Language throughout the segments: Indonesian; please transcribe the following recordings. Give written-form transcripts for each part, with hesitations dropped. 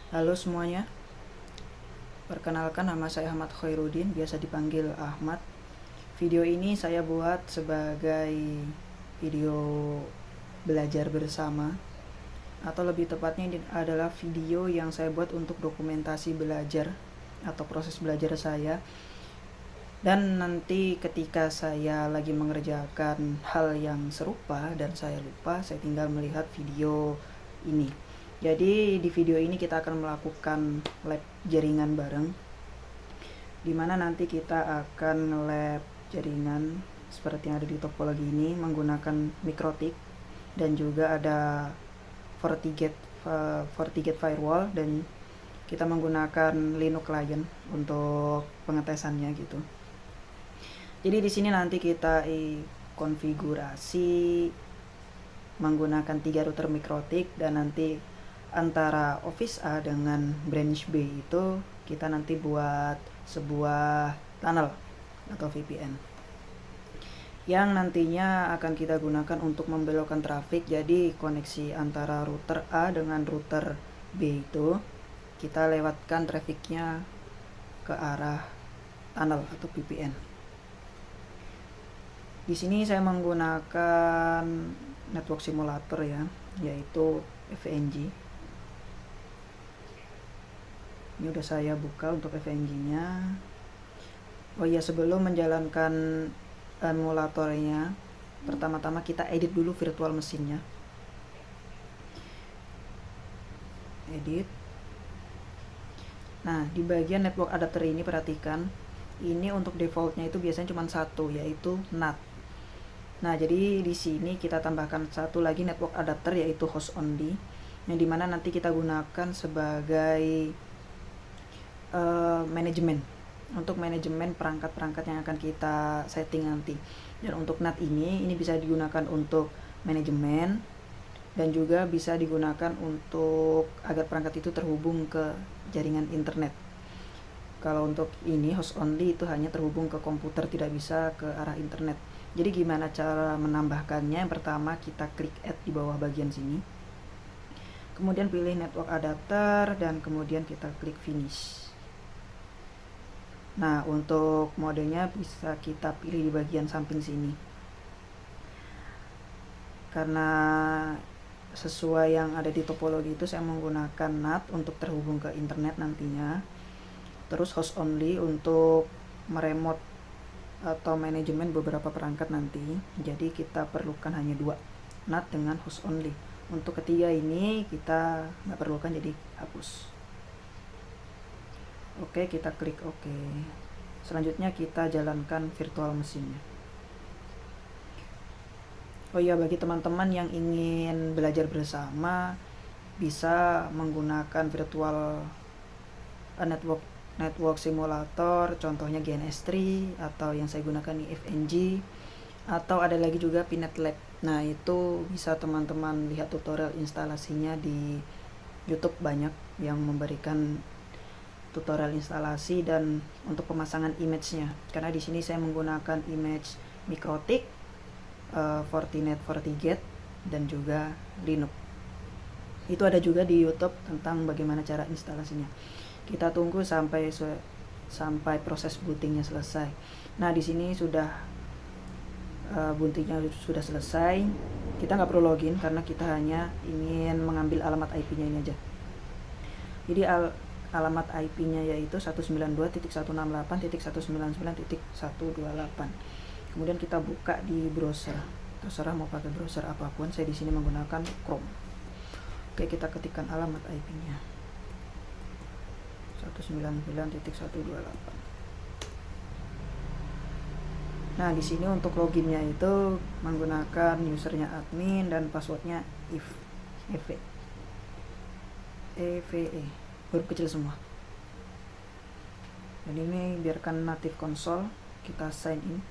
Halo semuanya, perkenalkan nama saya Ahmad Khairuddin, biasa dipanggil Ahmad. Video ini saya buat sebagai video belajar bersama, atau lebih tepatnya ini adalah video yang saya buat untuk dokumentasi belajar atau proses belajar saya. Dan nanti ketika saya lagi mengerjakan hal yang serupa dan saya lupa, saya tinggal melihat video ini. Jadi di video ini kita akan melakukan lab jaringan bareng, dimana nanti kita akan nge-lab jaringan seperti yang ada di topologi ini menggunakan MikroTik, dan juga ada FortiGate firewall, dan kita menggunakan Linux client untuk pengetesannya gitu. Jadi di sini nanti kita konfigurasi menggunakan 3 router MikroTik, dan nanti antara office A dengan branch B itu kita nanti buat sebuah tunnel atau VPN yang nantinya akan kita gunakan untuk membelokkan traffic. Jadi koneksi antara router A dengan router B itu kita lewatkan trafficnya ke arah tunnel atau VPN. Di sini saya menggunakan network simulator ya, yaitu FNG. Ini udah saya buka untuk FNG-nya. Oh iya, sebelum menjalankan emulatornya, pertama-tama kita edit dulu virtual mesinnya. Edit. Nah, di bagian network adapter ini perhatikan, ini untuk defaultnya itu biasanya cuma satu, yaitu NAT. Nah, jadi di sini kita tambahkan satu lagi network adapter, yaitu host only, yang dimana nanti kita gunakan sebagai manajemen, untuk manajemen perangkat-perangkat yang akan kita setting nanti. Dan untuk NAT ini bisa digunakan untuk manajemen, dan juga bisa digunakan untuk agar perangkat itu terhubung ke jaringan internet. Kalau untuk ini host only itu hanya terhubung ke komputer, tidak bisa ke arah internet. Jadi gimana cara menambahkannya? Yang pertama kita klik add di bawah bagian sini, kemudian pilih network adapter, dan kemudian kita klik finish. Nah, untuk modenya bisa kita pilih di bagian samping sini, karena sesuai yang ada di topologi itu saya menggunakan NAT untuk terhubung ke internet nantinya, terus host only untuk meremote atau manajemen beberapa perangkat nanti. Jadi kita perlukan hanya 2, NAT dengan host only. Untuk ketiga ini kita nggak perlukan, jadi hapus. Oke, kita klik oke. Selanjutnya kita jalankan virtual mesinnya. Oh iya, bagi teman-teman yang ingin belajar bersama bisa menggunakan virtual network simulator, contohnya GNS3, atau yang saya gunakan di FNG, atau ada lagi juga Pinet Lab. Nah, itu bisa teman-teman lihat tutorial instalasinya di YouTube, banyak yang memberikan tutorial instalasi dan untuk pemasangan image-nya. Karena di sini saya menggunakan image MikroTik, Fortinet, FortiGate, dan juga Linux. Itu ada juga di YouTube tentang bagaimana cara instalasinya. Kita tunggu sampai proses bootingnya selesai. Nah, di sini sudah bootingnya sudah selesai. Kita nggak perlu login karena kita hanya ingin mengambil alamat IP-nya ini aja. Jadi alamat IP-nya yaitu 192.168.199.128. Kemudian kita buka di browser. Terserah mau pakai browser apapun. Saya di sini menggunakan Chrome. Oke, kita ketikkan alamat IP-nya. 192.168. Nah, di sini untuk loginnya itu menggunakan usernya admin dan passwordnya EVE, huruf kecil semua. Dan ini biarkan native console, kita sign in.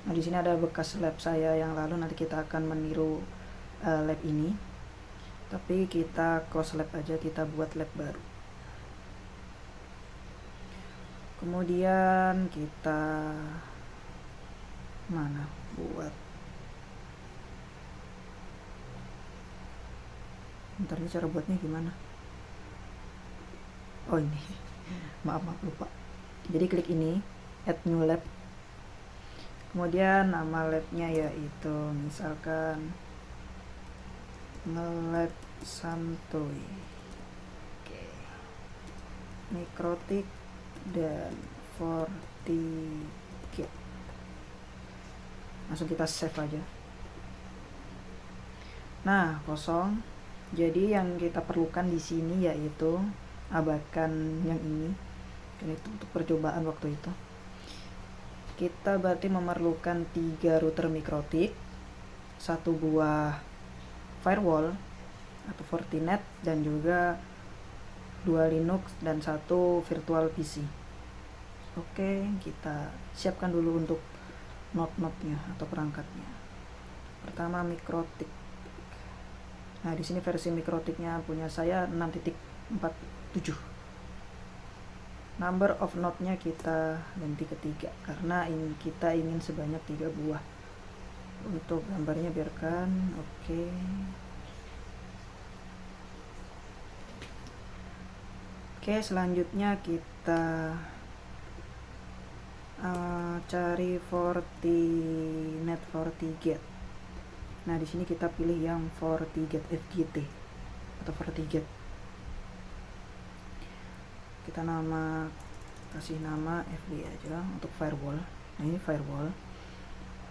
Nah, di sini ada bekas lab saya yang lalu, nanti kita akan meniru lab ini. Tapi kita close lab aja, kita buat lab baru. Kemudian kita buat Bentar, ini cara buatnya gimana? Oh ini. maaf lupa. Jadi klik ini, add new lab. Kemudian nama labnya yaitu misalkan ngelab santuy. Oke. Mikrotik dan FortiGate. Langsung kita save aja. Nah, kosong. Jadi yang kita perlukan di sini yaitu abaikan yang ini. Kan itu untuk percobaan waktu itu. Kita berarti memerlukan 3 router mikrotik, 1 buah firewall atau Fortinet, dan juga 2 Linux dan 1 virtual PC. Oke, kita siapkan dulu untuk node-node-nya atau perangkatnya. Pertama mikrotik. Nah, di sini versi mikrotiknya punya saya 6.47. Number of node-nya kita ganti ke 3 karena kita ingin sebanyak 3 buah. Untuk gambarnya biarkan oke. Oke, selanjutnya kita cari Fortinet FortiGate. Nah, di sini kita pilih yang FortiGate FGT atau FortiGate. Kita kasih nama FD aja untuk firewall. Nah, ini firewall.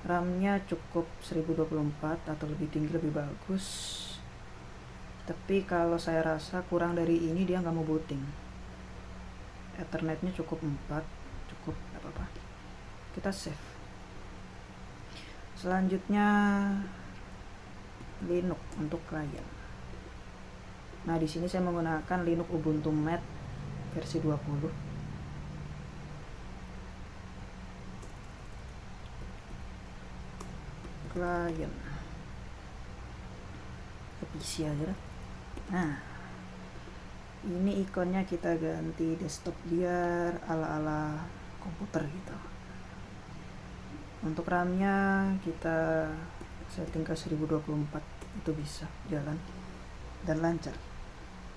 RAM-nya cukup 1024 atau lebih tinggi lebih bagus. Tapi kalau saya rasa kurang dari ini dia nggak mau booting. Ethernetnya cukup 4, cukup apa-apa. Kita save. Selanjutnya Linux untuk klien. Nah, di sini saya menggunakan Linux Ubuntu Mate versi 20. Klien. Ke PC aja lah. Nah, ini ikonnya kita ganti desktop biar ala-ala komputer gitu. Untuk RAM-nya kita setting ke 1024, itu bisa jalan dan lancar.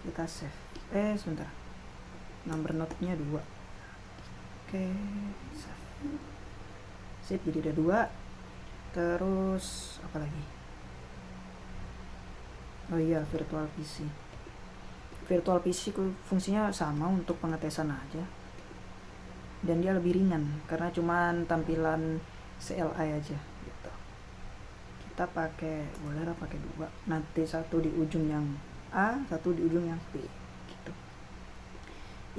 Kita save. Sebentar. Number node-nya 2. Oke, save. Sip, jadi ada 2. Terus apa lagi? Oh iya, virtual PC. Virtual PC fungsinya sama untuk pengetesan aja. Dan dia lebih ringan karena cuman tampilan CLI aja gitu. Kita boleh pakai 2. Nanti satu di ujung yang A, satu di ujung yang B gitu.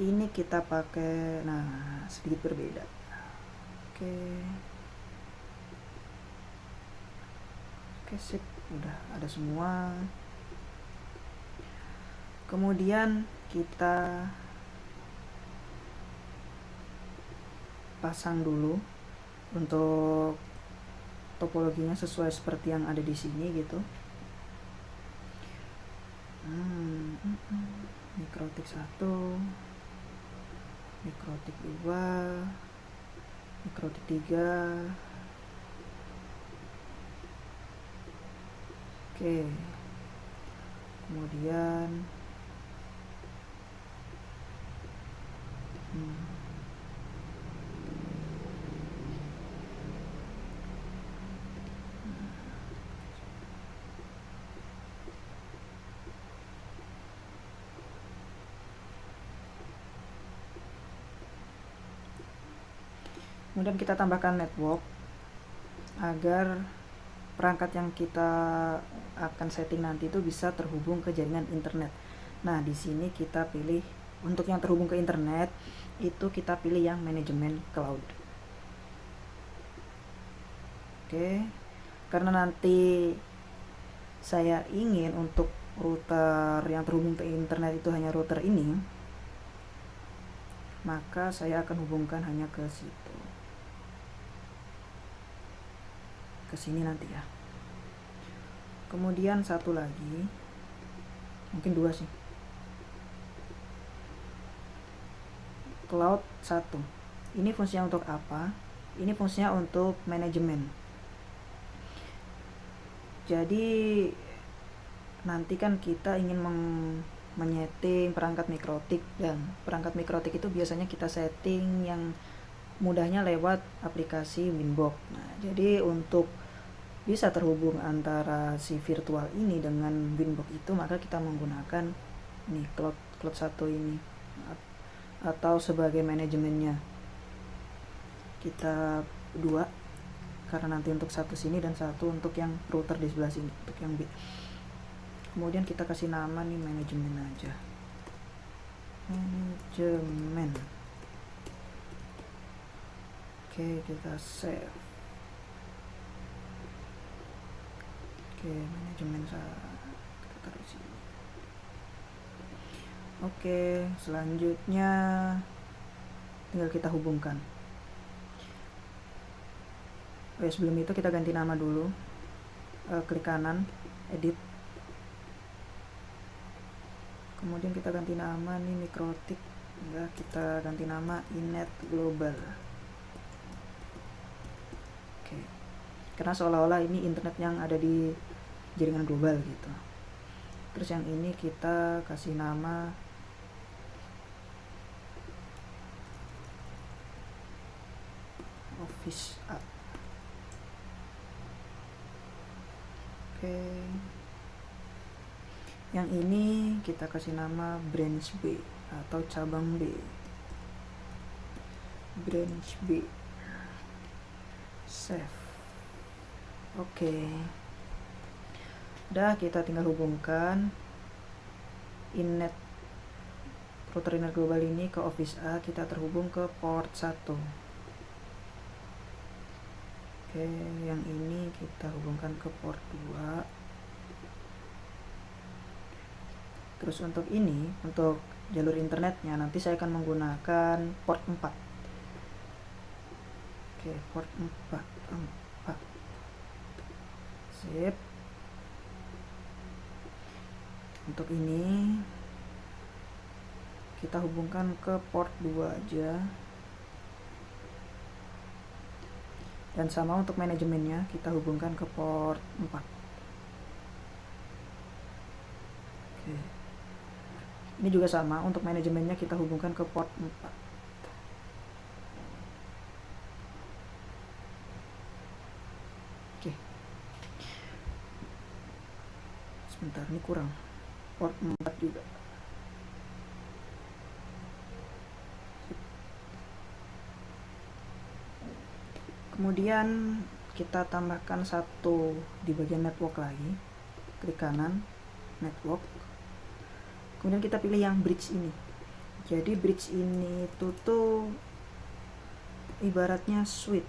Ini kita pakai sedikit berbeda. Oke, sip, udah ada semua. Kemudian kita pasang dulu untuk topologinya sesuai seperti yang ada di sini gitu. Mikrotik 1, mikrotik 2, mikrotik 3. Oke. Kemudian kemudian kita tambahkan network agar perangkat yang kita akan setting nanti itu bisa terhubung ke jaringan internet. Nah, di sini kita pilih untuk yang terhubung ke internet itu kita pilih yang manajemen cloud. Oke. Karena nanti saya ingin untuk router yang terhubung ke internet itu hanya router ini, maka saya akan hubungkan hanya ke situ. Ke sini nanti ya. Kemudian satu lagi, mungkin 2 sih. Cloud 1. Ini fungsinya untuk apa? Ini fungsinya untuk manajemen. Jadi nanti kan kita ingin menyeting perangkat mikrotik, dan perangkat mikrotik itu biasanya kita setting yang mudahnya lewat aplikasi Winbox. Nah, jadi untuk bisa terhubung antara si virtual ini dengan Winbox itu, maka kita menggunakan ini cloud 1 ini, atau sebagai manajemennya kita dua, karena nanti untuk satu sini dan satu untuk yang router di sebelah sini, untuk yang B. Kemudian kita kasih nama nih manajemen aja, manajemen. Oke, kita save. Oke, manajemen kita taruh sini. Oke, selanjutnya tinggal kita hubungkan. Sebelum itu kita ganti nama dulu. Klik kanan, edit. Kemudian kita ganti nama nih mikrotik. Enggak, kita ganti nama Inet Global. Oke. Karena seolah-olah ini internet yang ada di jaringan global gitu. Terus yang ini kita kasih nama Office A. Oke. Yang ini kita kasih nama branch B atau cabang B. Branch B. Save. Oke. Udah, kita tinggal hubungkan router Inet Global ini ke Office A. Kita terhubung ke port 1. Oke, yang ini kita hubungkan ke port 2. Terus untuk ini, untuk jalur internetnya nanti saya akan menggunakan port 4. Oke, port 4. Sip. Untuk ini kita hubungkan ke port 2 aja. Dan sama untuk manajemennya kita hubungkan ke port 4. Oke. Ini juga sama, untuk manajemennya kita hubungkan ke port 4. Oke. Sebentar, ini kurang. Port 4 juga. Kemudian kita tambahkan satu di bagian network lagi. Klik kanan, network. Kemudian kita pilih yang bridge ini. Jadi bridge ini tuh ibaratnya suite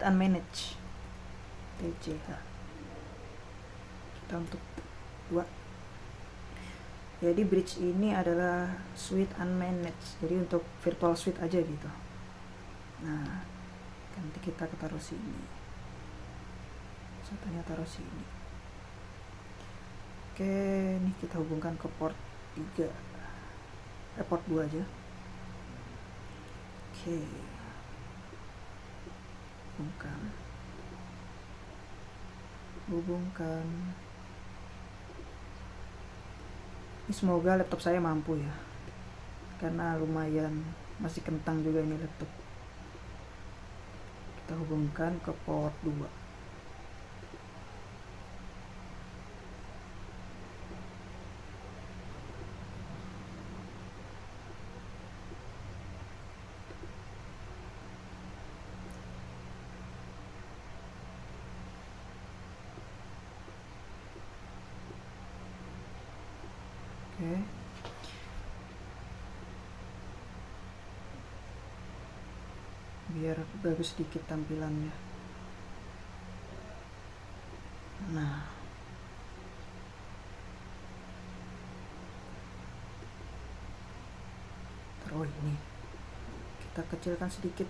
unmanaged, TCH. Kita untuk 2. Jadi bridge ini adalah suite unmanaged, jadi untuk virtual suite aja gitu. Nah, nanti kita taruh sini, satunya taruh sini. Oke, ini kita hubungkan ke port 3, port 2 aja. Oke, hubungkan. Ini semoga laptop saya mampu ya, karena lumayan masih kentang juga ini laptop. Kita hubungkan ke port 2. Oke. Biar bagus sedikit tampilannya. Nah, taruh ini, kita kecilkan sedikit.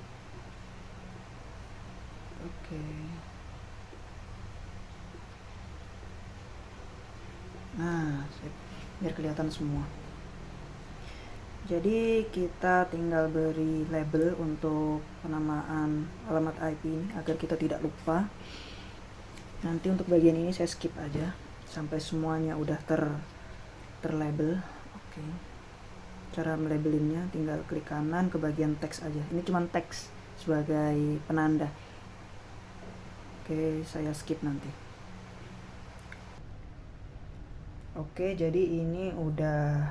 Oke. Nah, biar kelihatan semua. Jadi kita tinggal beri label untuk penamaan alamat IP ini agar kita tidak lupa. Nanti untuk bagian ini saya skip aja. sampai semuanya udah terlabel. Oke. Cara melabelinnya tinggal klik kanan ke bagian teks aja. Ini cuma teks sebagai penanda. Oke, saya skip nanti. Oke, jadi ini udah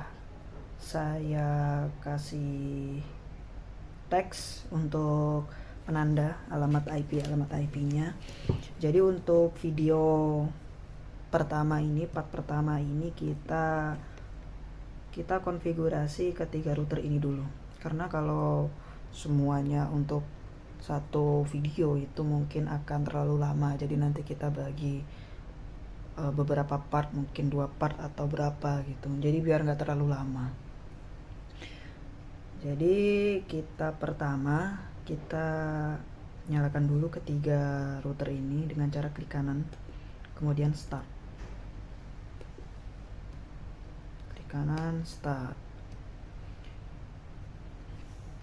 saya kasih teks untuk penanda alamat IP-nya. Jadi untuk video pertama ini, part pertama ini kita konfigurasi ketiga router ini dulu. Karena kalau semuanya untuk satu video itu mungkin akan terlalu lama. Jadi nanti kita bagi beberapa part, mungkin 2 part atau berapa gitu. Jadi biar nggak terlalu lama. Jadi pertama kita nyalakan dulu ketiga router ini dengan cara klik kanan, kemudian start. Klik kanan, start.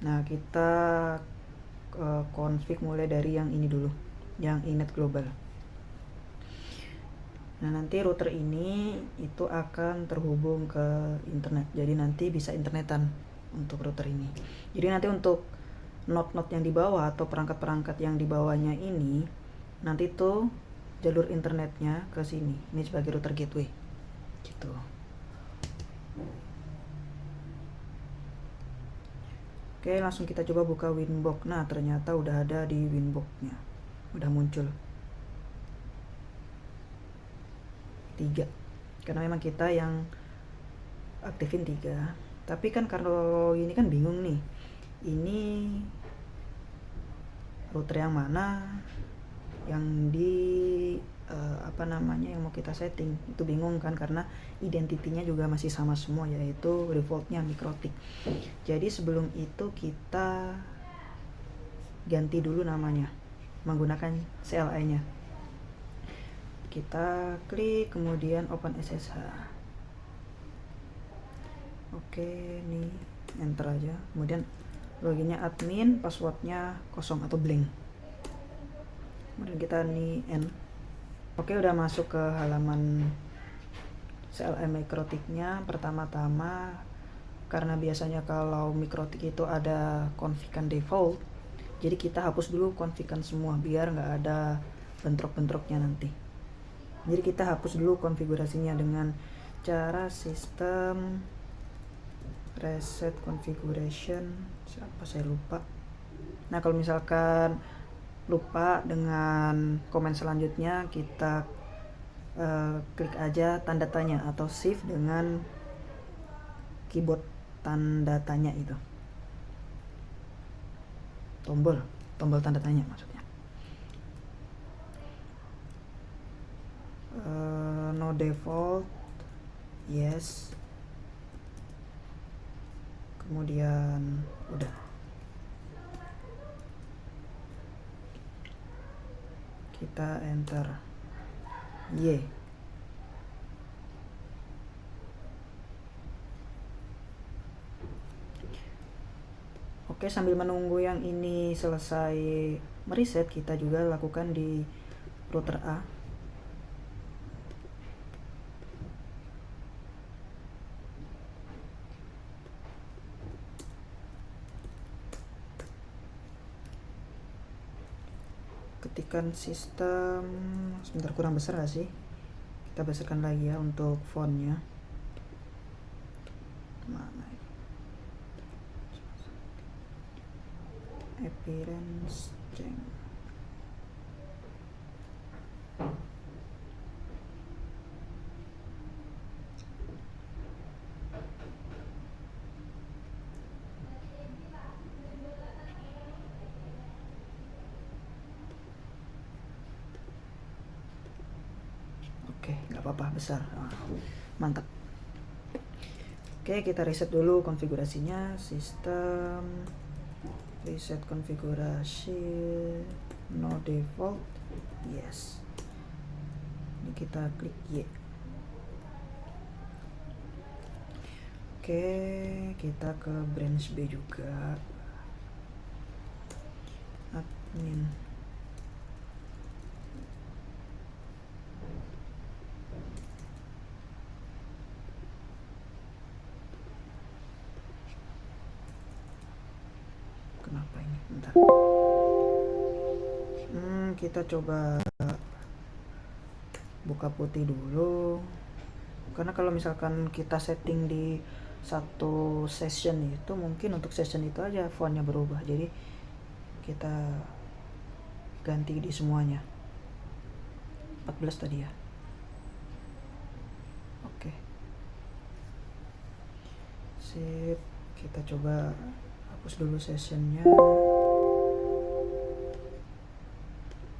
Nah, kita config mulai dari yang ini dulu, yang iNet Global. Nah, nanti router ini itu akan terhubung ke internet. Jadi nanti bisa internetan untuk router ini. Jadi nanti untuk node-node yang di bawah atau perangkat-perangkat yang di bawahnya ini, nanti tuh jalur internetnya ke sini. Ini sebagai router gateway. Gitu. Oke, langsung kita coba buka Winbox. Nah, ternyata udah ada di Winbox-nya. Udah muncul 3. Karena memang kita yang aktifin 3. Tapi kan kalau ini kan bingung nih. Ini router yang mana yang yang mau kita setting. Itu bingung kan, karena identitinya juga masih sama semua, yaitu defaultnya Mikrotik. Jadi sebelum itu kita ganti dulu namanya menggunakan CLI-nya. Kita klik kemudian open SSH. Oke, nih enter aja. Kemudian loginnya admin, passwordnya kosong atau blank. Kemudian kita nih N. Oke, udah masuk ke halaman CLI Mikrotiknya. Pertama-tama, karena biasanya kalau Mikrotik itu ada konfigan default, jadi kita hapus dulu konfigan semua biar nggak ada bentrok-bentroknya nanti. Jadi kita hapus dulu konfigurasinya dengan cara sistem reset configuration. Saya lupa. Nah, kalau misalkan lupa dengan komen selanjutnya, kita klik aja tanda tanya atau shift dengan keyboard tanda tanya itu. Tombol tanda tanya maksudnya. No default, yes. Kemudian udah. Kita enter Y. Oke, sambil menunggu yang ini selesai mereset, kita juga lakukan di router A. Ketikan sistem, sebentar, kurang besar gak sih? Kita besarkan lagi ya untuk fontnya. Mana ini? Appearance change. Oke, nggak apa-apa, besar. Mantap. Oke, kita reset dulu konfigurasinya. Sistem reset konfigurasi, no default, yes. Ini kita klik Y. Oke, kita ke branch B juga. Admin. apa ini? Bentar. Kita coba buka putih dulu, karena kalau misalkan kita setting di satu session itu mungkin untuk session itu aja fontnya berubah, jadi kita ganti di semuanya. 14 tadi ya. Oke. Sip, kita coba hapus dulu sessionnya.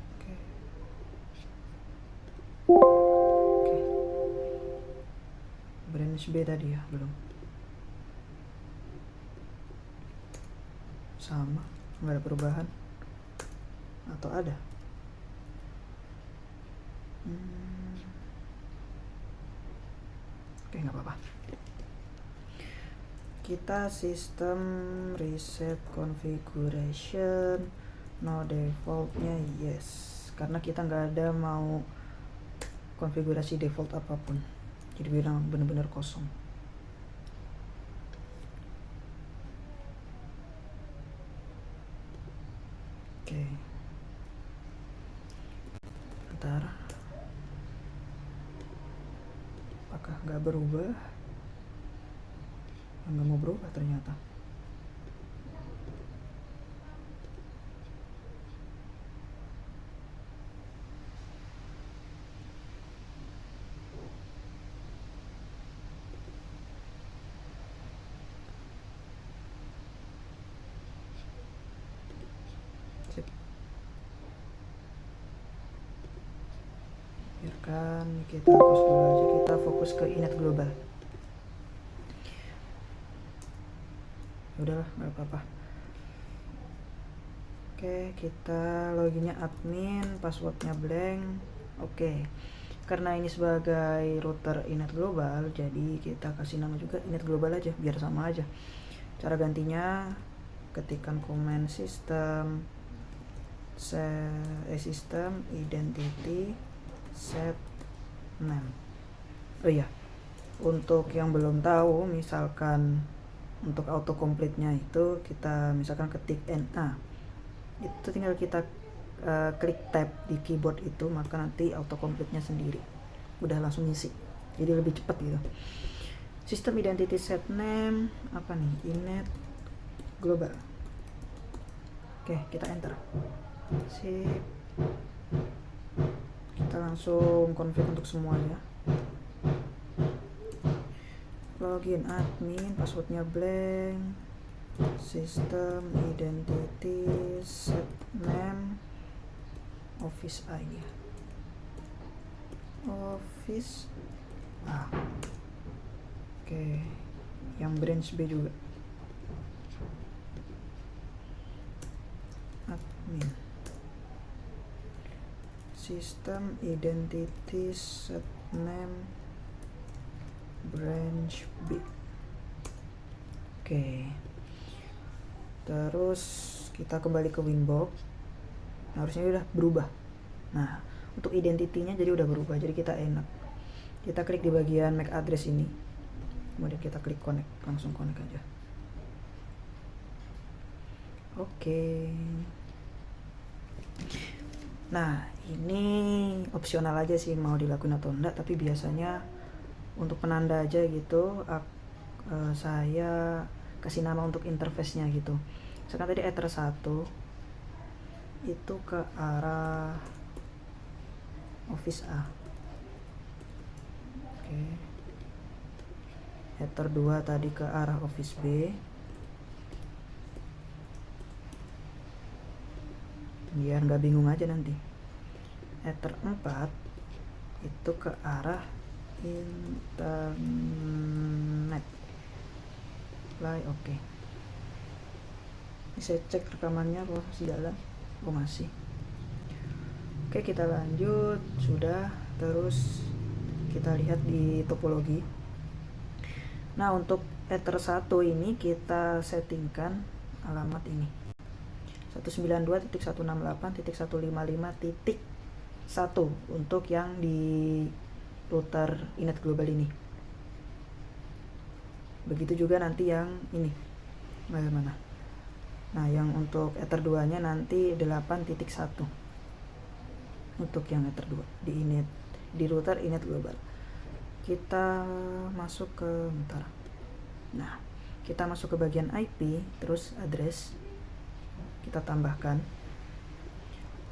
Oke. Branch B tadi ya, belum. Sama, nggak ada perubahan. Atau ada? Oke, nggak apa-apa. Kita sistem reset configuration, no defaultnya yes, karena kita nggak ada mau konfigurasi default apapun, jadi bilang bener-bener kosong. Oke, bentar, apakah nggak berubah? Nggak mau berubah ternyata. Sip. Biarkan kita hapus dulu aja, kita fokus ke init global. Udahlah, nggak apa-apa. Oke, kita loginnya admin, passwordnya blank. Oke, karena ini sebagai router init global, jadi kita kasih nama juga init global aja, biar sama aja. Cara gantinya, ketikkan command system system identity set name. Oh iya, untuk yang belum tahu, misalkan untuk autocomplete-nya itu kita misalkan ketik NA, itu tinggal kita klik tab di keyboard itu, maka nanti autocomplete-nya sendiri udah langsung ngisi, jadi lebih cepat gitu. System identity set name apa nih, init global. Oke, kita enter. Sip, kita langsung config untuk semuanya. Login admin, passwordnya blank, system identity set name office ID, office A. Oke, yang branch B juga admin, system identity set name branch B. Oke, terus kita kembali ke Winbox. Harusnya udah berubah. Nah, untuk identitinya jadi udah berubah, jadi kita enak. Kita klik di bagian MAC address ini, kemudian kita klik connect, langsung connect aja. Oke. Nah, ini opsional aja sih mau dilakuin atau enggak, tapi biasanya untuk penanda aja gitu, saya kasih nama untuk interface-nya gitu. Misalkan tadi ether 1 itu ke arah office A. Oke. Ether 2 tadi ke arah office B. Biar nggak bingung aja nanti. Ether 4 itu ke arah internet. Oke. Ini saya cek rekamannya apa masih jalan. Oh masih. Oke, kita lanjut. Sudah. Terus kita lihat di topologi. Nah, untuk ether 1 ini kita settingkan alamat ini 192.168.155.1 untuk yang di router init global ini. Begitu juga nanti yang ini, mana Nah, yang untuk Ether 2 nya nanti 8.1 untuk yang Ether 2 di router Inet global. Kita masuk ke Nah, kita masuk ke bagian IP, terus address kita tambahkan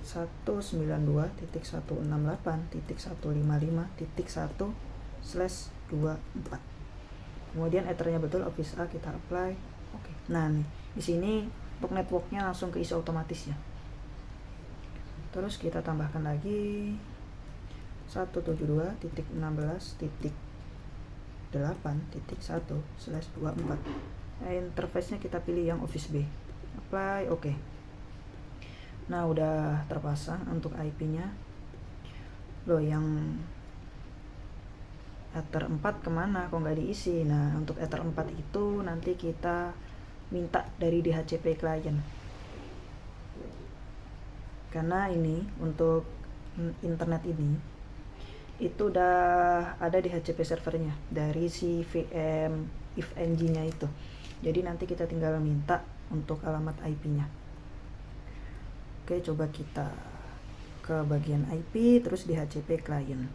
192.168.155.1/24. Kemudian ethernya betul, Office A kita apply. Oke. Nah, nih di sini untuk networknya langsung keisi otomatis ya. Terus kita tambahkan lagi 172.16.8.1/24. Interface-nya kita pilih yang Office B. Apply, oke. Nah, udah terpasang untuk IP-nya. Loh, yang Ether 4 kemana? Kok nggak diisi? Nah, untuk Ether 4 itu nanti kita minta dari DHCP client. Karena ini untuk internet ini itu udah ada DHCP servernya dari si VM ifng-nya itu. Jadi nanti kita tinggal minta untuk alamat IP-nya. Oke, coba kita ke bagian IP, terus DHCP client.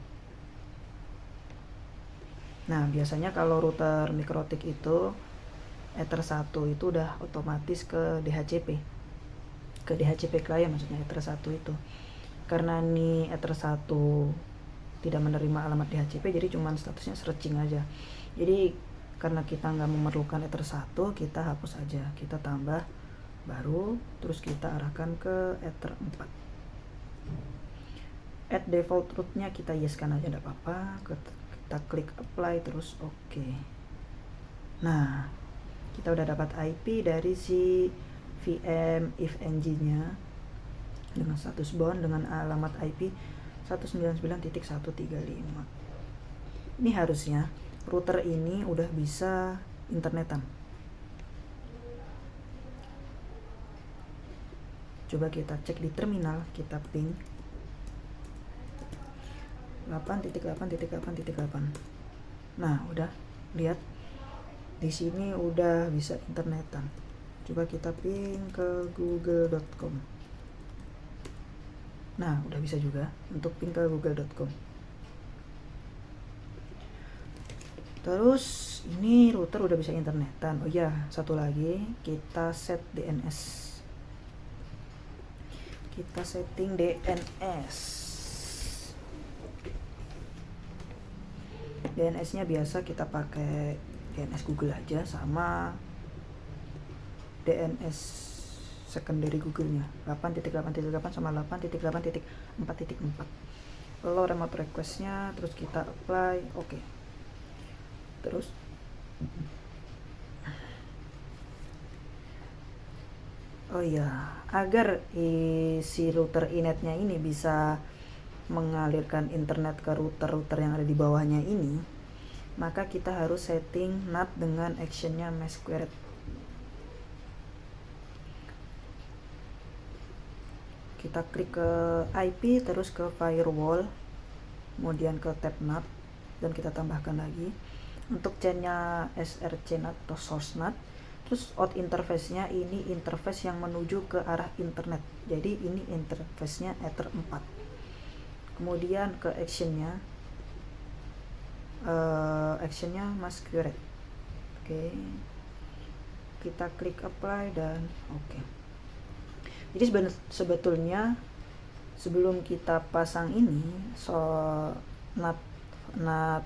Nah, biasanya kalau router mikrotik itu Ether 1 itu udah otomatis ke DHCP. Ke DHCP client maksudnya Ether 1 itu. Karena ini Ether 1 tidak menerima alamat DHCP, jadi cuman statusnya searching aja. Jadi karena kita nggak memerlukan Ether 1, kita hapus aja. Kita tambah baru, terus kita arahkan ke Ether 4. Add default route-nya kita yes-kan aja, enggak apa-apa. Kita klik apply, terus oke. Nah, kita udah dapat IP dari si VM ifng-nya dengan status bound dengan alamat IP 199.135. Ini harusnya router ini udah bisa internetan. Coba kita cek di terminal, kita ping 8.8.8.8. Nah, udah lihat di sini udah bisa internetan. Coba kita ping ke google.com. Nah, udah bisa juga untuk ping ke google.com. Terus ini router udah bisa internetan. Oh ya, satu lagi kita set DNS. Kita setting DNS. DNS-nya biasa kita pakai DNS Google aja, sama DNS secondary Google-nya 8.8.8 sama 8.8.4.4. Kalau remote request-nya terus kita apply, oke. Terus oh iya, agar si router Inet-nya ini bisa mengalirkan internet ke router-router yang ada di bawahnya ini, maka kita harus setting NAT dengan action-nya mesh squared. Kita klik ke IP, terus ke firewall, kemudian ke tab NAT, dan kita tambahkan lagi untuk chain-nya SRC NAT atau source NAT. Terus out interface-nya ini interface yang menuju ke arah internet. Jadi ini interface-nya Ether 4. Kemudian ke action-nya masquerade. Oke. Kita klik apply dan oke. Jadi sebetulnya sebelum kita pasang ini NAT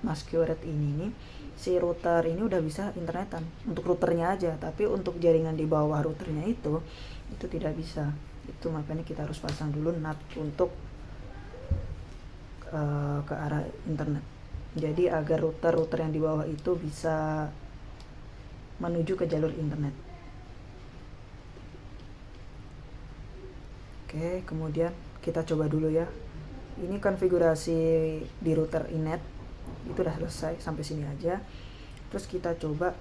masquerade ini nih, si router ini udah bisa internetan untuk routernya aja, tapi untuk jaringan di bawah routernya itu tidak bisa. Itu makanya kita harus pasang dulu NAT untuk ke arah internet. Jadi agar router yang di bawah itu bisa menuju ke jalur internet. Oke, kemudian kita coba dulu ya. Ini konfigurasi di router Inet itu udah selesai, sampai sini aja. Terus kita coba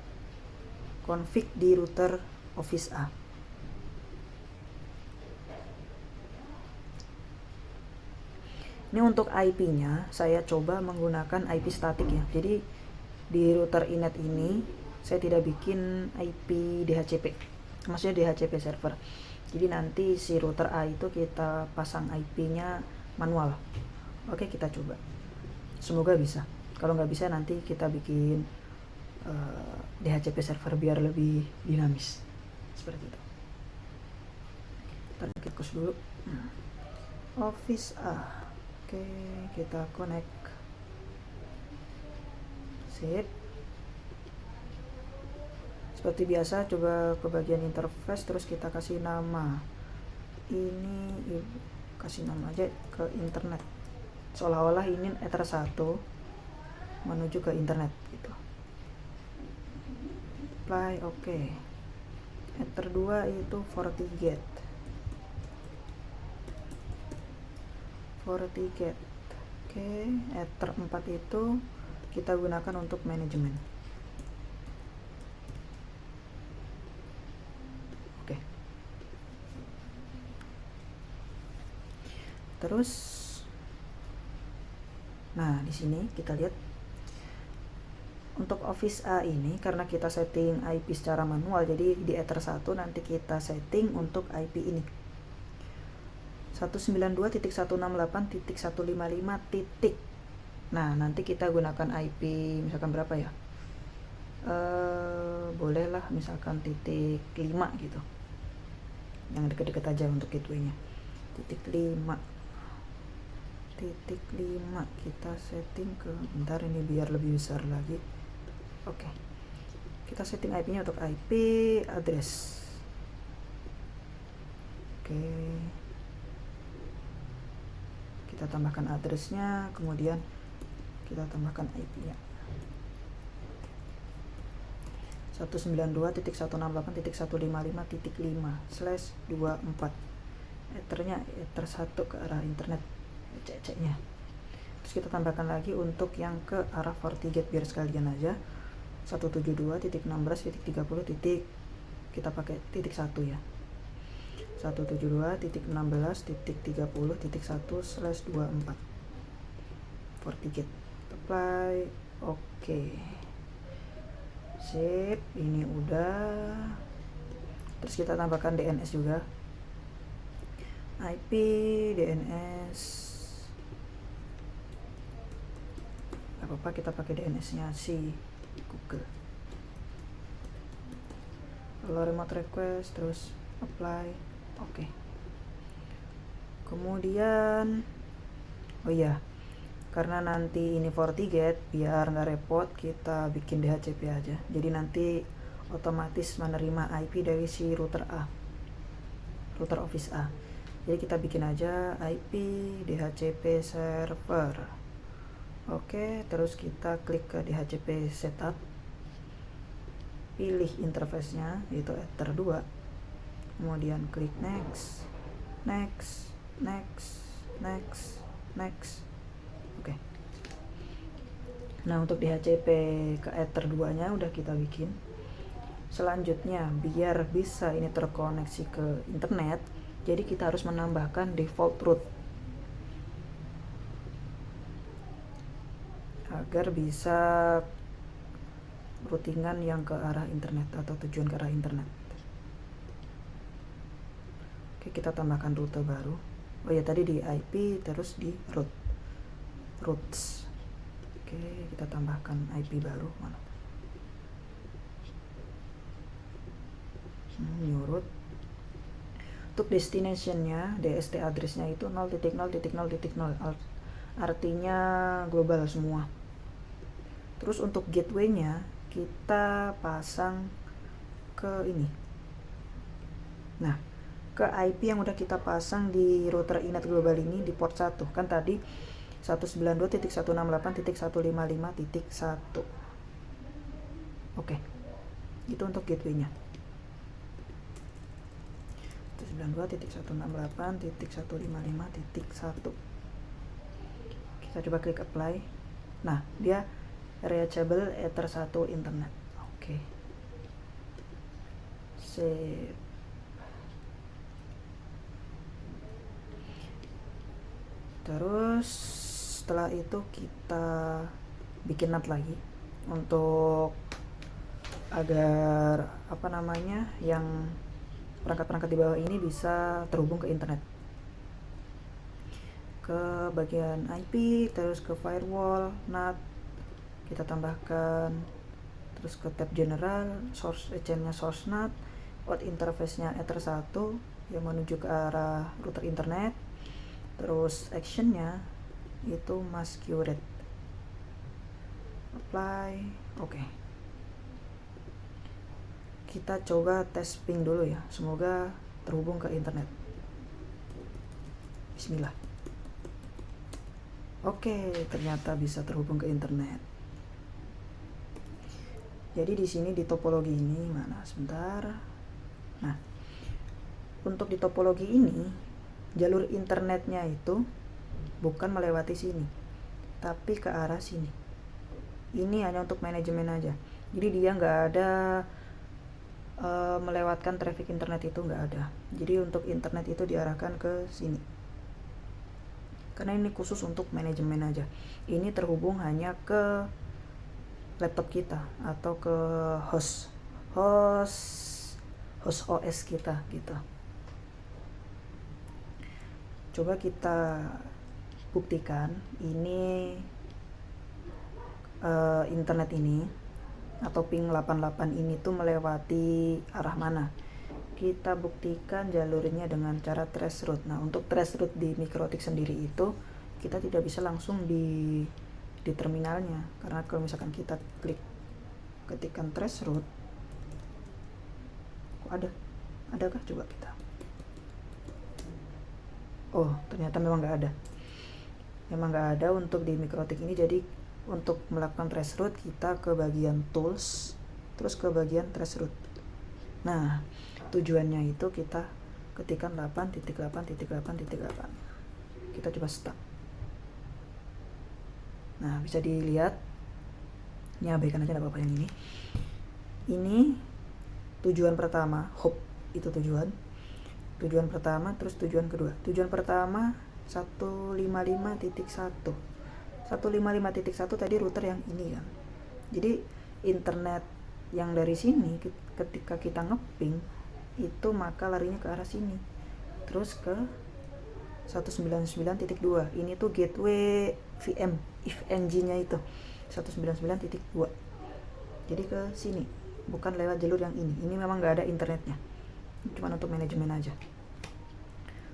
config di router Office A. Ini untuk IP-nya saya coba menggunakan IP statik ya. Jadi di router Inet ini saya tidak bikin IP DHCP. maksudnya DHCP server. Jadi nanti si router A itu kita pasang IP-nya manual. Oke, kita coba, semoga bisa. Kalau nggak bisa nanti kita bikin DHCP server biar lebih dinamis seperti itu. Kita close dulu. Office A. Oke, kita connect. Sip. Seperti biasa, coba ke bagian interface, terus kita kasih nama. Ini kasih nama aja ke internet, seolah-olah ini Ether 1 menuju ke internet gitu. Apply, oke. Ether 2 itu FortiGate. Oke, Ether 4 itu kita gunakan untuk manajemen. Oke. Terus nah, di sini kita lihat untuk Office A ini karena kita setting IP secara manual, jadi di Ether 1 nanti kita setting untuk IP ini 192.168.155. Nah, nanti kita gunakan IP misalkan berapa ya? Bolehlah misalkan titik 5 gitu. Yang deket-deket aja untuk gateway-nya. Titik 5 kita setting ke, bentar ini biar lebih besar lagi. Oke. Kita setting IP-nya untuk IP address. Oke. Kita tambahkan address-nya, kemudian kita tambahkan IP-nya 192.168.155.5/24. Ethernya Ether 1 ke arah internet, cek-ceknya. Terus kita tambahkan lagi untuk yang ke arah FortiGate biar sekalian aja, 172.16.30. kita pakai titik 1 ya, 172.16.30.1/24 FortiGate. Apply, oke. Sip, ini udah. Terus kita tambahkan DNS juga, IP DNS. Gak apa-apa, kita pakai DNS-nya si Google. Lalu remote request, terus apply, oke. Kemudian oh iya, karena nanti ini FortiGate, biar nggak repot kita bikin DHCP aja. Jadi nanti otomatis menerima IP dari si router A, router Office A. Jadi kita bikin aja IP DHCP server. Oke, terus kita klik ke DHCP setup, pilih interface-nya yaitu Ether 2, kemudian klik next. Oke. Nah, untuk DHCP ke Ether 2 nya udah kita bikin. Selanjutnya, biar bisa ini terkoneksi ke internet, jadi kita harus menambahkan default route agar bisa routingan yang ke arah internet atau tujuan ke arah internet. Oke, kita tambahkan rute baru. Oh ya, tadi di IP terus di routes. Oke, kita tambahkan IP baru. Mana? New route. Untuk destination-nya, DST address-nya itu 0.0.0.0, artinya global semua. Terus untuk gateway-nya kita pasang ke ini. Nah, ke IP yang udah kita pasang di router Inet global ini di port 1. Kan tadi 192.168.155.1. Oke. Itu untuk gateway-nya. 192.168.155.1. Kita coba klik apply. Nah, dia reachable Ether 1 internet. Oke. Save. Terus setelah itu kita bikin NAT lagi untuk agar yang perangkat-perangkat di bawah ini bisa terhubung ke internet, ke bagian IP, terus ke firewall, NAT, kita tambahkan, terus ke tab general, source chainnya source NAT, out interface-nya Ether 1 yang menuju ke arah router internet, terus actionnya itu masquerade, apply, oke. Kita coba tes ping dulu ya, semoga terhubung ke internet. Bismillah. Oke, ternyata bisa terhubung ke internet. Jadi di sini di topologi ini mana sebentar. Nah, untuk di topologi ini jalur internetnya itu bukan melewati sini, tapi ke arah sini. Ini hanya untuk manajemen aja. Jadi dia nggak ada melewatkan traffic internet, itu nggak ada. Jadi untuk internet itu diarahkan ke sini. Karena ini khusus untuk manajemen aja. Ini terhubung hanya ke laptop kita atau ke host OS kita gitu. Coba kita buktikan ini internet ini atau ping 88 ini tuh melewati arah mana. Kita buktikan jalurnya dengan cara traceroute. Nah, untuk traceroute di MikroTik sendiri itu kita tidak bisa langsung di terminalnya, karena kalau misalkan kita ketikkan traceroute, kok adakah, coba kita, oh ternyata memang nggak ada untuk di MikroTik ini. Jadi untuk melakukan traceroute kita ke bagian tools, terus ke bagian traceroute. Nah, tujuannya itu kita ketikkan 8.8.8.8. Kita coba start. Nah, bisa dilihat, ini abaikan aja, enggak apa-apa yang ini. Ini tujuan pertama, hop itu tujuan pertama, terus tujuan kedua. Tujuan pertama 155.1. 155.1 tadi router yang ini kan. Jadi internet yang dari sini ketika kita ngeping itu maka larinya ke arah sini, terus ke 199.2. Ini tuh gateway VM if ng-nya itu 199.2. Jadi ke sini, bukan lewat jalur yang ini. Ini memang nggak ada internetnya, cuma untuk manajemen aja.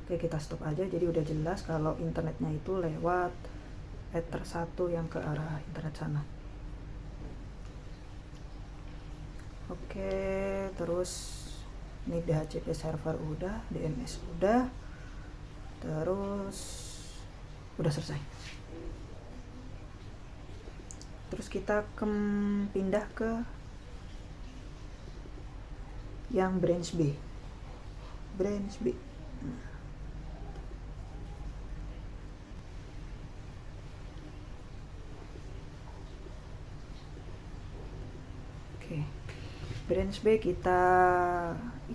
Oke, kita stop aja. Jadi udah jelas kalau internetnya itu lewat Ether 1 yang ke arah internet sana. Oke, terus ini DHCP server udah, DNS udah, terus udah selesai. Terus kita pindah ke yang branch B. Oke, branch B kita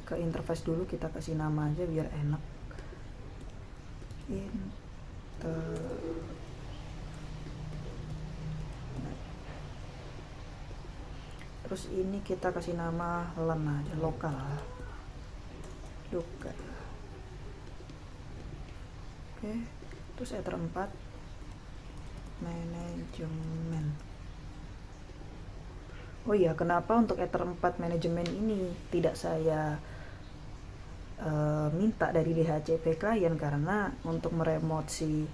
ke interface dulu, kita kasih nama aja biar enak. Terus ini kita kasih nama LAN aja, lokal. Oke, terus Ether 4 manajemen. Oh iya, kenapa untuk Ether 4 manajemen ini tidak saya minta dari DHCP klien? Karena untuk meremote si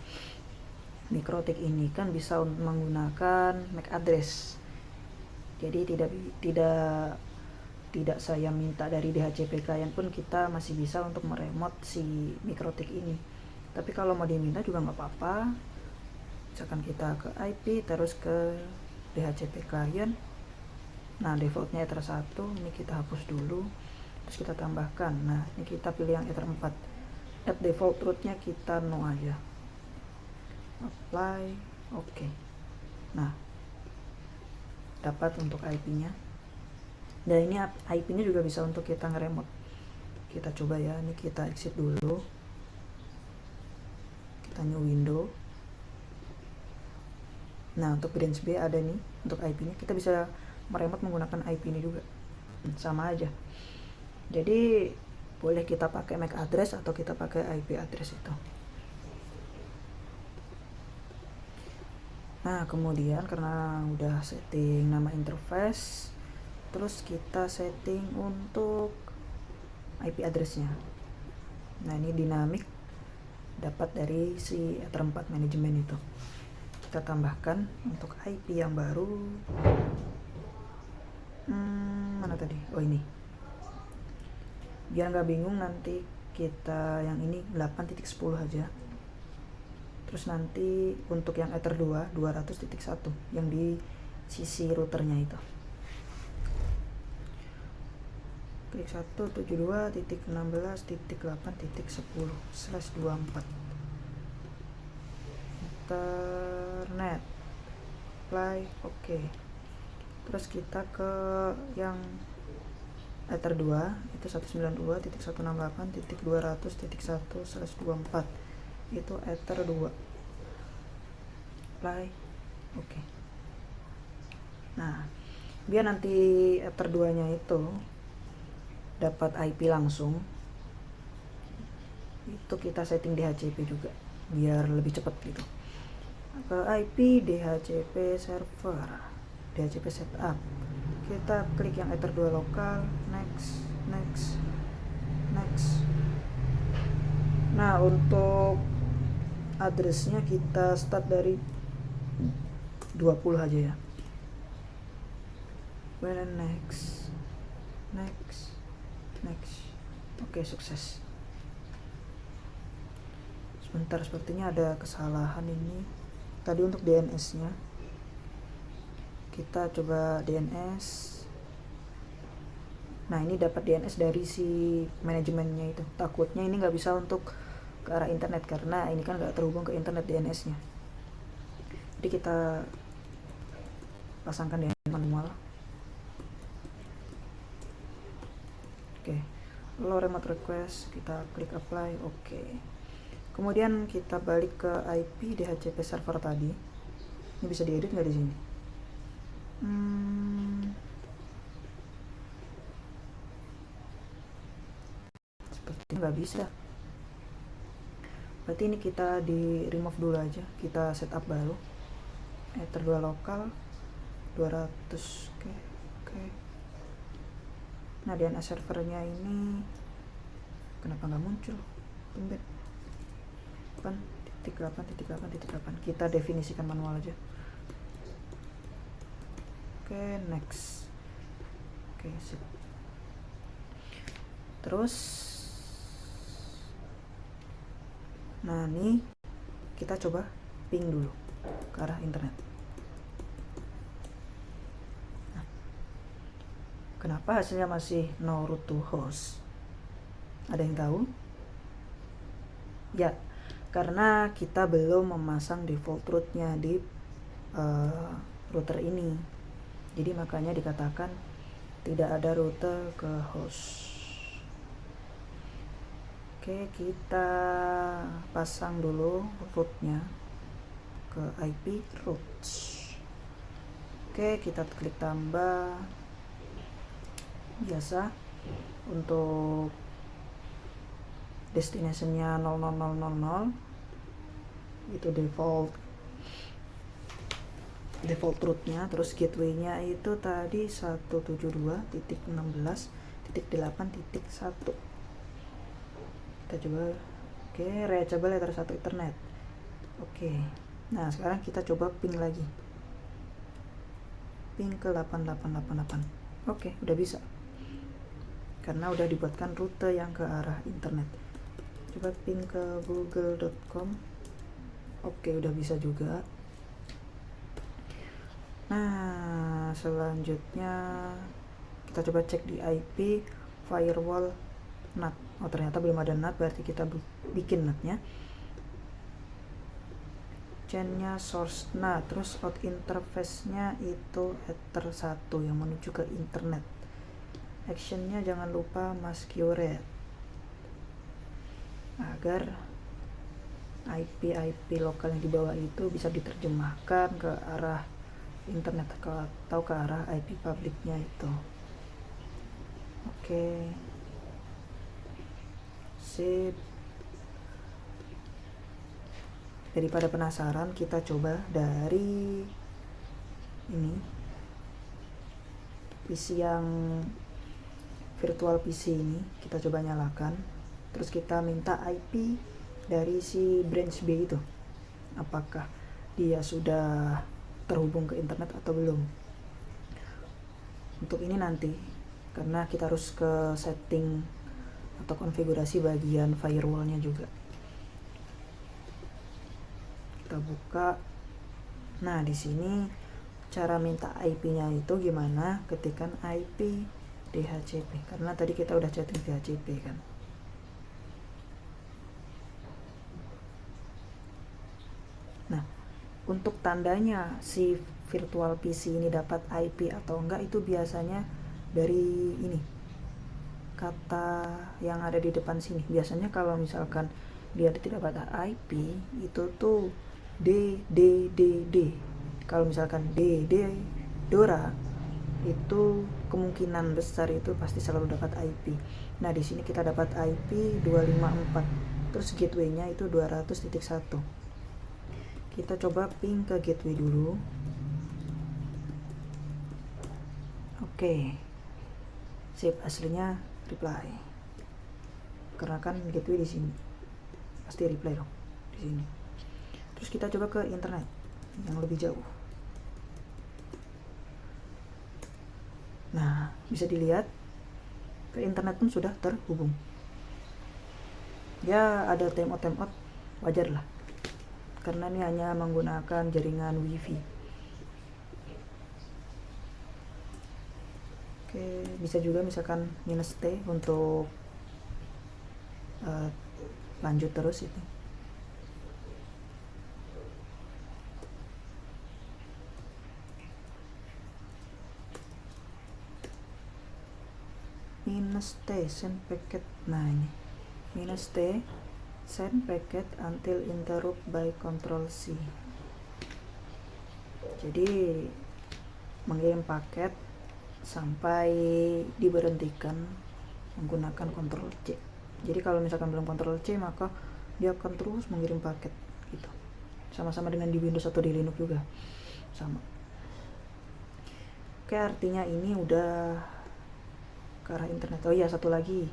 MikroTik ini kan bisa menggunakan MAC address. Jadi tidak saya minta dari DHCP klien pun kita masih bisa untuk meremote si MikroTik ini. Tapi kalau mau diminta juga nggak apa-apa. Misalkan kita ke IP terus ke DHCP klien. Nah, defaultnya Ether 1, ini kita hapus dulu. Terus kita tambahkan. Nah, ini kita pilih yang Ether 4. Add default route-nya kita no aja. Apply, oke. Nah, dapat untuk IP-nya. Dan ini IP-nya juga bisa untuk kita ngeremote. Kita coba ya, ini kita exit dulu. Kita new window. Nah, untuk branch B ada nih, untuk IP-nya. Kita bisa meremote menggunakan IP ini juga. Sama aja. Jadi boleh kita pakai MAC address atau kita pakai IP address itu. Nah, kemudian karena udah setting nama interface, terus kita setting untuk IP addressnya. Nah, ini dinamik dapat dari si Ether 4 manajemen itu. Kita tambahkan untuk IP yang baru. Mana tadi? Oh, ini. Biar nggak bingung, nanti kita yang ini 8.10 aja. Terus nanti untuk yang Ether 2 200.1 yang di sisi routernya itu. Klik 172.16.8.10/24 internet apply. Oke. Terus kita ke yang Ether 2 itu 192.168.200.1/24 itu Ether 2 apply. Oke. Nah, biar nanti Ether 2 nya itu dapat IP langsung, itu kita setting DHCP juga biar lebih cepat gitu. Ke IP DHCP server, DHCP setup, kita klik yang Ether 2 lokal, next. Nah, untuk addressnya kita start dari 20 aja ya. Next. Oke, sukses. Sebentar, sepertinya ada kesalahan ini. Tadi untuk DNS nya kita coba DNS. Nah, ini dapat DNS dari si manajemennya itu. Takutnya ini nggak bisa untuk ke arah internet karena ini kan nggak terhubung ke internet DNS nya. Jadi kita pasangkan DNS manual. Oke, allow remote request, kita klik apply. Oke. Kemudian kita balik ke IP DHCP server tadi. Ini bisa diedit nggak di sini? Sepertinya nggak bisa. Berarti ini kita di remove dulu aja. Kita setup baru. Ether 2 lokal 200. Oke. Nah, DNS servernya ini kenapa nggak muncul? Tumben. 8.8.8.8. Kita definisikan manual aja. Oke, next. Oke, sip. Terus nah, nih kita coba ping dulu ke arah internet. Nah, kenapa hasilnya masih no route to host? Ada yang tahu? Ya, karena kita belum memasang default route-nya di router ini. Jadi makanya dikatakan tidak ada rute ke host. Oke, kita pasang dulu route-nya ke IP routes. Oke, kita klik tambah. Biasa untuk destination-nya 00000 itu default route-nya. Terus gateway-nya itu tadi 172.16.8.1. Kita coba. Oke, reachable Ether 1 Ethernet. Oke. Nah, sekarang kita coba ping lagi. Ping ke 8888. Oke, udah bisa. Karena udah dibuatkan rute yang ke arah internet. Coba ping ke google.com. Oke, udah bisa juga. Nah, selanjutnya kita coba cek di IP firewall NAT. Oh, ternyata belum ada NAT, berarti kita bikin NAT-nya. Chain-nya source NAT, terus out interface-nya itu Ether 1 yang menuju ke internet. Action-nya jangan lupa masquerade agar IP lokal yang di bawah itu bisa diterjemahkan ke arah internet atau ke arah IP publiknya itu. Oke. Sip. Daripada penasaran, kita coba dari ini PC yang virtual PC ini, kita coba nyalakan. Terus kita minta IP dari si branch B itu, apakah dia sudah terhubung ke internet atau belum. Untuk ini nanti, karena kita harus ke setting atau konfigurasi bagian firewallnya juga. Kita buka. Nah, di sini cara minta IP-nya itu gimana? Ketikkan IP DHCP, karena tadi kita udah chatting DHCP kan. Nah, untuk tandanya si virtual PC ini dapat IP atau enggak itu biasanya dari ini, kata yang ada di depan sini. Biasanya kalau misalkan dia tidak dapat IP itu tuh D. Kalau misalkan D Dora, itu kemungkinan besar itu pasti selalu dapat IP. Nah, di sini kita dapat IP 254. Terus gateway-nya itu 200.1. Kita coba ping ke gateway dulu. Oke. Sip, aslinya reply. Karena kan gateway di sini. Pasti reply dong di sini. Terus kita coba ke internet yang lebih jauh. Nah, bisa dilihat ke internet pun sudah terhubung. Ya, ada timeout, wajar lah, karena ini hanya menggunakan jaringan wifi. Oke, bisa juga misalkan -T untuk lanjut terus itu. -T send packet. Nah, ini -T send packet until interrupt by control C. Jadi mengirim paket sampai diberhentikan menggunakan control C. Jadi kalau misalkan belum control C, maka dia akan terus mengirim paket gitu. Sama-sama dengan di Windows atau di Linux juga sama. Oke, artinya ini udah ke arah internet. Oh iya, satu lagi,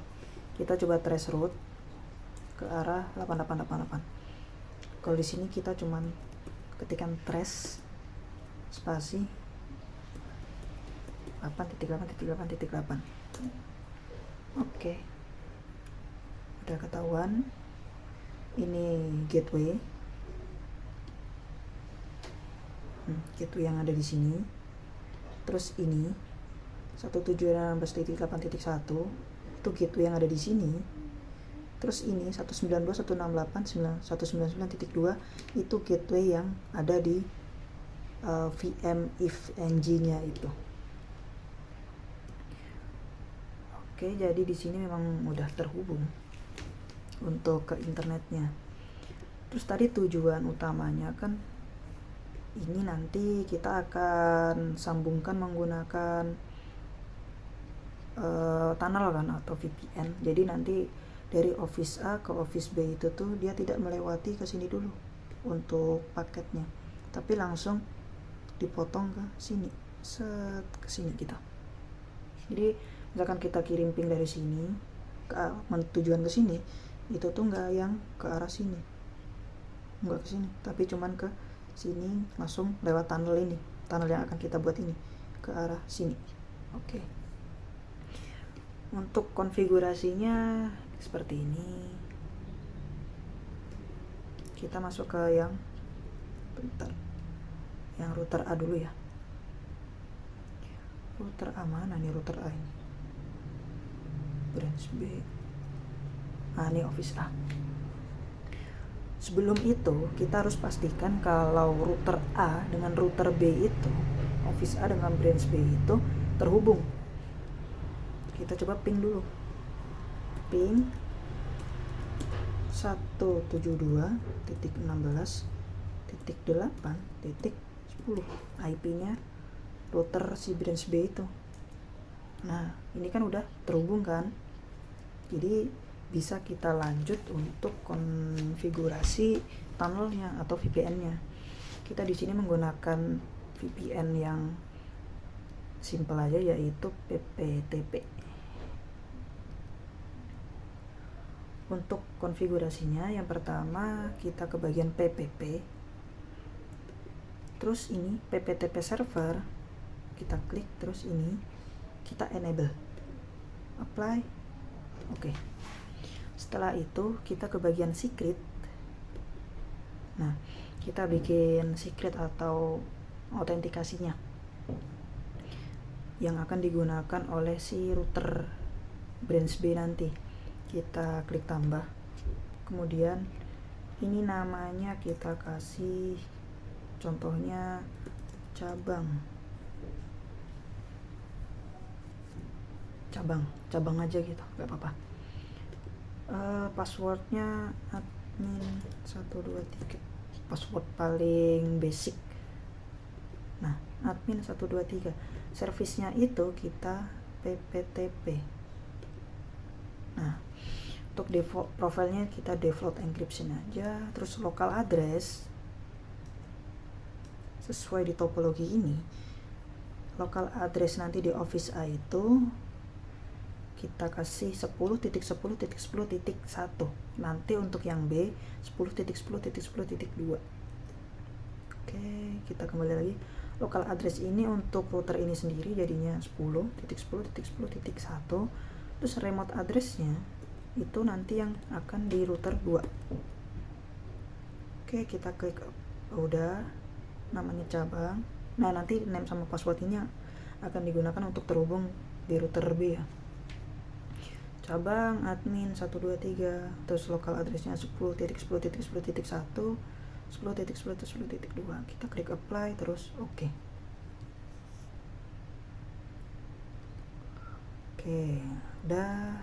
kita coba trace route ke arah 8888. Kalau di sini kita cuman ketikkan trace spasi 8.8.8.8. Oke, udah ketahuan. Ini gateway, gateway yang ada di sini. Terus ini 172.8.1 itu gateway yang ada di sini. Terus ini 192.168.199.2 itu gateway yang ada di VM if ng-nya itu. Oke, jadi di sini memang udah terhubung untuk ke internetnya. Terus tadi tujuan utamanya kan ini nanti kita akan sambungkan menggunakan tunnel kan atau VPN. Jadi nanti dari office A ke office B itu tuh dia tidak melewati ke sini dulu untuk paketnya, tapi langsung dipotong ke sini, ke sini kita. Jadi misalkan kita kirim ping dari sini ke tujuan ke sini, itu tuh nggak yang ke arah sini, nggak ke sini, tapi cuman ke sini langsung lewat tunnel ini, tunnel yang akan kita buat ini ke arah sini. Oke. Untuk konfigurasinya seperti ini. Kita masuk ke yang router A dulu ya. Router A mana nih? Router A ini branch B. Ini office A. Sebelum itu kita harus pastikan kalau router A dengan router B itu, office A dengan branch B itu terhubung. Kita coba ping dulu. Ping 172.16.8.10 IP-nya router si branch B itu. Nah, ini kan udah terhubung kan. Jadi bisa kita lanjut untuk konfigurasi tunnelnya atau VPN-nya. Kita di sini menggunakan VPN yang simple aja, yaitu PPTP. Untuk konfigurasinya, yang pertama kita ke bagian PPP, terus ini PPTP server, kita klik, terus ini kita enable, apply, oke. Setelah itu kita ke bagian secret. Nah, kita bikin secret atau autentikasinya yang akan digunakan oleh si router branch B nanti. Kita klik tambah, kemudian ini namanya kita kasih contohnya cabang aja gitu, nggak apa-apa. Passwordnya admin 123, password paling basic. Nah, admin 123, servisnya itu kita PPTP. Nah, untuk default profilnya kita default encryption aja, terus local address sesuai di topologi ini. Local address nanti di Office A itu kita kasih 10.10.10.1. Nanti untuk yang B 10.10.10.2. Oke, kita kembali lagi. Local address ini untuk router ini sendiri jadinya 10.10.10.1. Terus remote addressnya itu nanti yang akan di router 2. Oke, kita klik udah, namanya cabang. Nah, nanti name sama password ini akan digunakan untuk terhubung di router B ya. Cabang admin 123, terus lokal addressnya 10.10.10.1, 10.10.10.2. Kita klik apply, terus oke. Oke, udah.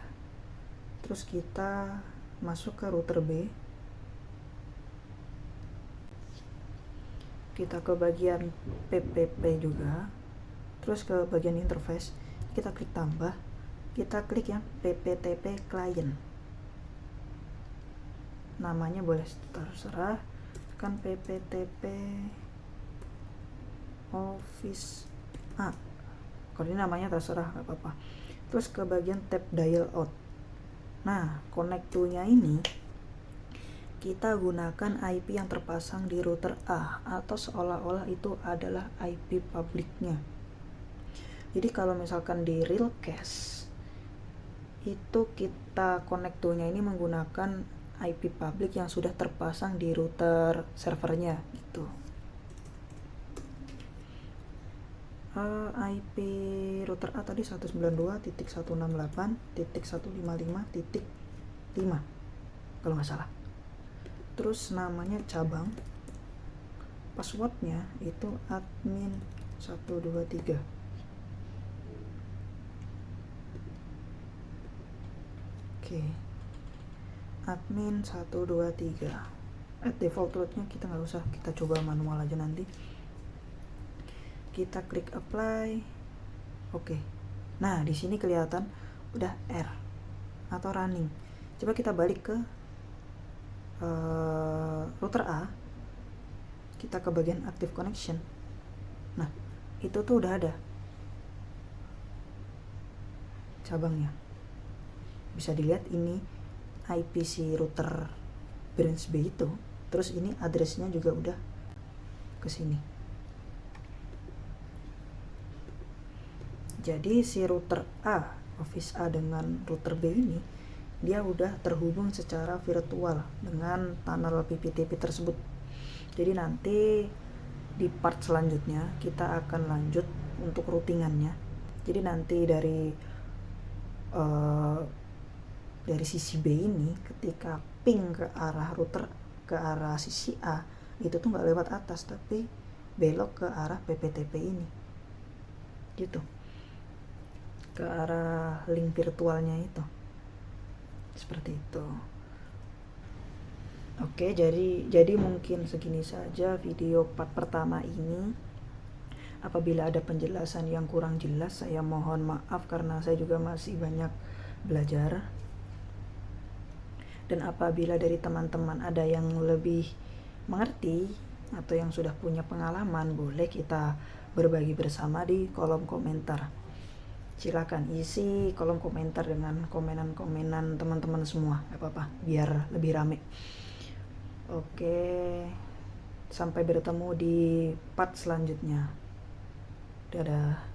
Terus kita masuk ke router B. Kita ke bagian PPP juga. Terus ke bagian interface, kita klik tambah. Kita klik yang PPTP client. Namanya boleh terserah, kan PPTP Office A. Kalau ini namanya terserah, nggak apa-apa. Terus ke bagian tab dial out. Nah, connect to-nya ini kita gunakan IP yang terpasang di router A, atau seolah-olah itu adalah IP publiknya. Jadi kalau misalkan di real case itu kita connect to-nya ini menggunakan IP publik yang sudah terpasang di router servernya gitu. IP router A tadi 192.168.155.5 kalau nggak salah. Terus namanya cabang, passwordnya itu admin 123. Oke, admin 123. Default rootnya kita nggak usah, kita coba manual aja nanti. Kita klik apply, oke. Nah, di sini kelihatan udah R atau running. Coba kita balik ke router A, kita ke bagian active connection. Nah, itu tuh udah ada cabangnya. Bisa dilihat ini IP si router branch B itu. Terus ini addressnya juga udah ke sini. Jadi si router A, Office A dengan router B ini, dia udah terhubung secara virtual dengan tunnel PPTP tersebut. Jadi nanti di part selanjutnya kita akan lanjut untuk routingannya. Jadi nanti dari sisi B ini, ketika ping ke arah router ke arah sisi A, itu tuh nggak lewat atas tapi belok ke arah PPTP ini gitu, ke arah link virtualnya itu, seperti itu. Oke, jadi mungkin segini saja video part pertama ini. Apabila ada penjelasan yang kurang jelas, saya mohon maaf karena saya juga masih banyak belajar. Dan apabila dari teman-teman ada yang lebih mengerti atau yang sudah punya pengalaman, boleh kita berbagi bersama di kolom komentar. Silakan isi kolom komentar dengan komenan-komenan teman-teman semua, gak apa-apa, biar lebih rame. Oke, sampai bertemu di part selanjutnya. Dadah.